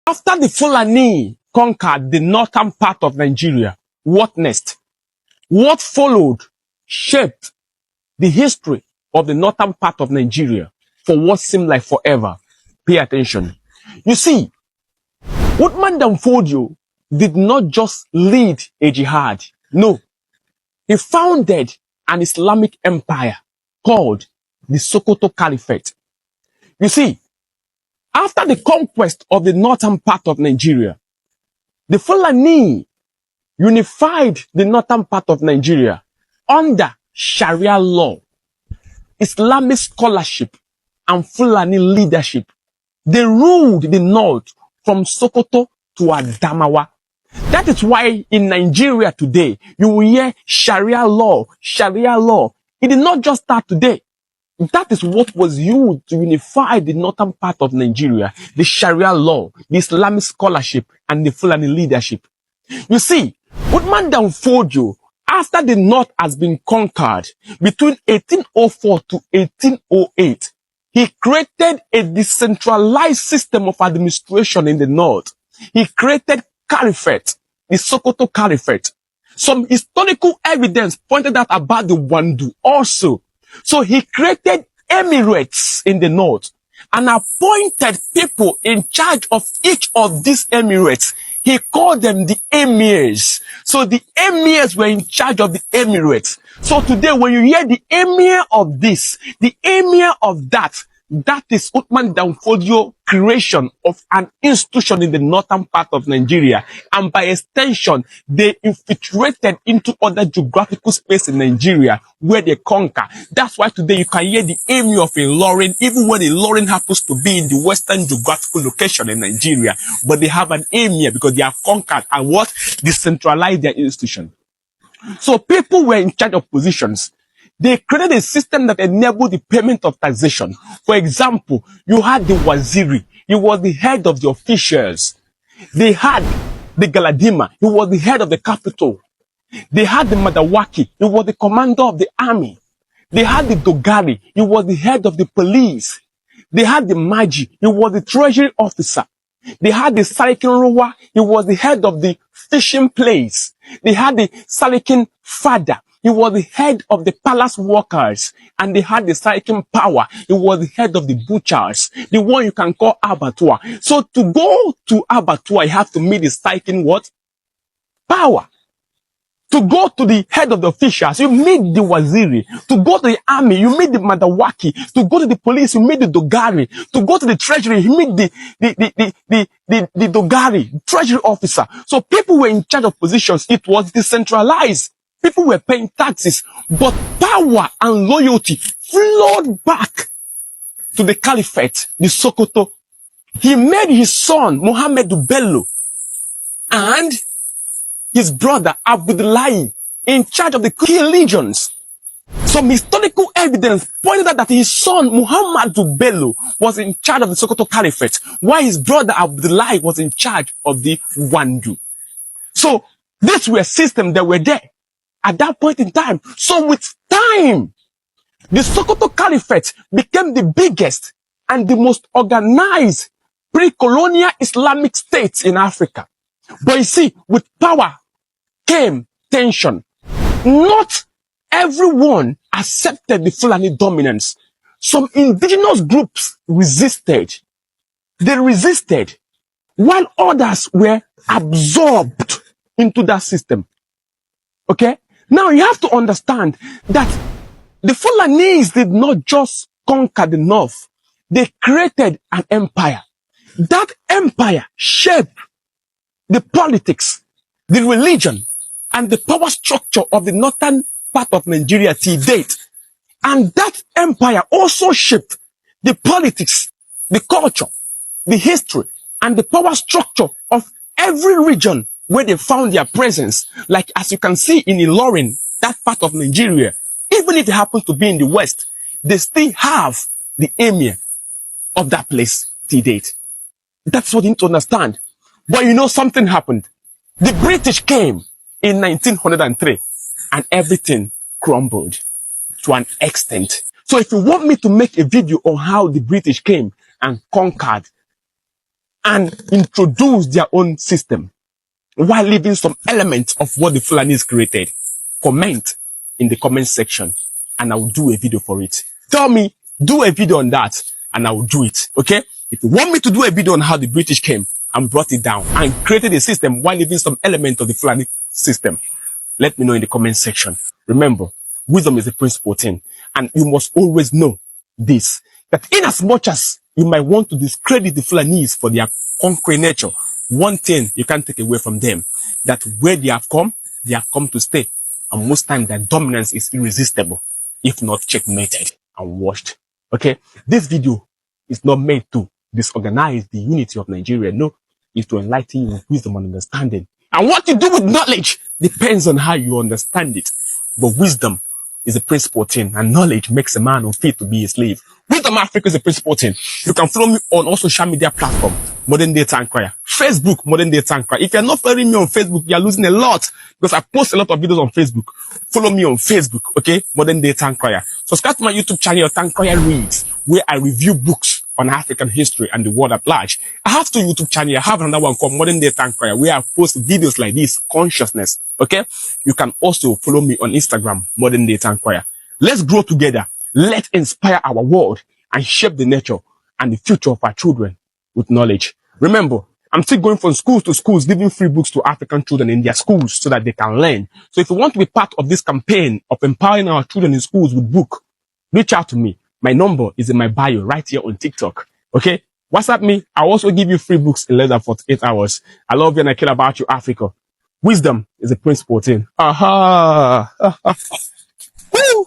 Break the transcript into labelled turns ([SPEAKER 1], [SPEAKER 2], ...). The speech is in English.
[SPEAKER 1] After the Fulani conquered the northern part of Nigeria, what next? What followed shaped the history of the northern part of Nigeria for what seemed like forever. Pay attention. You see, Uthman Danfodio did not just lead a jihad. No, he founded an Islamic empire called the Sokoto Caliphate. You see, after the conquest of the northern part of Nigeria, the Fulani unified the northern part of Nigeria under Sharia law, Islamic scholarship, and Fulani leadership. They ruled the north from Sokoto to Adamawa. That is why in Nigeria today, you will hear Sharia law, Sharia law. It did not just start today. That is what was used to unify the northern part of Nigeria, the Sharia law, the Islamic scholarship, and the Fulani leadership. You see, Uthman Danfodio, after the north has been conquered between 1804 to 1808, he created a decentralized system of administration in the north. He created caliphate, the Sokoto Caliphate. Some historical evidence pointed out about the Wandu also. So he created emirates in the north and appointed people in charge of each of these emirates. He called them the emirs. So the emirs were in charge of the emirates. So today when you hear the emir of this, the emir of that, that is Uthman Danfodio creation of an institution in the northern part of Nigeria. And by extension, they infiltrated into other geographical space in Nigeria where they conquer. That's why today you can hear the emir of Ilorin, even when Ilorin happens to be in the western geographical location in Nigeria. But they have an emir because they have conquered and what? Decentralized their institution. So people were in charge of positions. They created a system that enabled the payment of taxation. For example, you had the Waziri. He was the head of the officials. They had the Galadima. He was the head of the capital. They had the Madawaki. He was the commander of the army. They had the Dogari. He was the head of the police. They had the Maji. He was the treasury officer. They had the Salikin Ruwa. He was the head of the fishing place. They had the Salikin Father. He was the head of the palace workers, and they had the Salikin Power. He was the head of the butchers, the one you can call abattoir. So to go to abattoir, you have to meet the Salikin what? Power. To go to the head of the officials, you meet the Waziri. To go to the army, you meet the Madawaki. To go to the police, you meet the Dogari. To go to the treasury, you meet the Dogari, treasury officer. So people were in charge of positions. It was decentralized. People were paying taxes, but power and loyalty flowed back to the caliphate, the Sokoto. He made his son, Muhammad Bello, and his brother, Abdullahi, in charge of the key legions. Some historical evidence pointed out that his son, Muhammad Bello, was in charge of the Sokoto Caliphate, while his brother, Abdullahi, was in charge of the Wandu. So, these were systems that were there at that point in time. So with time, the Sokoto Caliphate became the biggest and the most organized pre-colonial Islamic states in Africa. But you see, with power came tension. Not everyone accepted the Fulani dominance. Some indigenous groups resisted. They resisted, while others were absorbed into that system. Okay? Now you have to understand that the Fulanese did not just conquer the north. They created an empire. That empire shaped the politics, the religion, and the power structure of the northern part of Nigeria till date. And that empire also shaped the politics, the culture, the history, and the power structure of every region where they found their presence. Like as you can see in Ilorin, that part of Nigeria, even if it happens to be in the west, they still have the emir of that place till date. That's what you need to understand. But you know something happened. The British came in 1903 and everything crumbled to an extent. So if you want me to make a video on how the British came and conquered and introduce their own system while leaving some elements of what the Fulanis created? Comment in the comment section and I will do a video for it. Tell me, do a video on that and I will do it. Okay? If you want me to do a video on how the British came and brought it down and created a system while leaving some element of the Fulani system, let me know in the comment section. Remember, wisdom is the principal thing. And you must always know this, that in as much as you might want to discredit the Fulanis for their conquering nature, one thing you can't take away from them, that where they have come to stay. And most times their dominance is irresistible, if not checkmated and washed. Okay? This video is not made to disorganize the unity of Nigeria. No, it's to enlighten you with wisdom and understanding. And what you do with knowledge depends on how you understand it. But wisdom is the principal thing, and knowledge makes a man unfit to be a slave. Wisdom Africa is the principal thing. You can follow me on all social media platforms, Modern Day Tankwaya. Facebook, Modern Day Tankwaya. If you're not following me on Facebook, you're losing a lot, because I post a lot of videos on Facebook. Follow me on Facebook, okay? Modern Day Tankwaya. Subscribe to my YouTube channel, Tankwaya Reads, where I review books on African history and the world at large. I have two YouTube channels. I have another one called Modern Day Tankwaya, where I post videos like this, consciousness. Okay? You can also follow me on Instagram, Modern Day Tankwaya. Let's grow together. Let's inspire our world and shape the nature and the future of our children with knowledge. Remember, I'm still going from schools to schools, giving free books to African children in their schools so that they can learn. So if you want to be part of this campaign of empowering our children in schools with book, reach out to me. My number is in my bio right here on TikTok. Okay? WhatsApp me. I'll also give you free books in less than 48 hours. I love you and I care about you, Africa. Wisdom is a principal thing. Aha! Woo!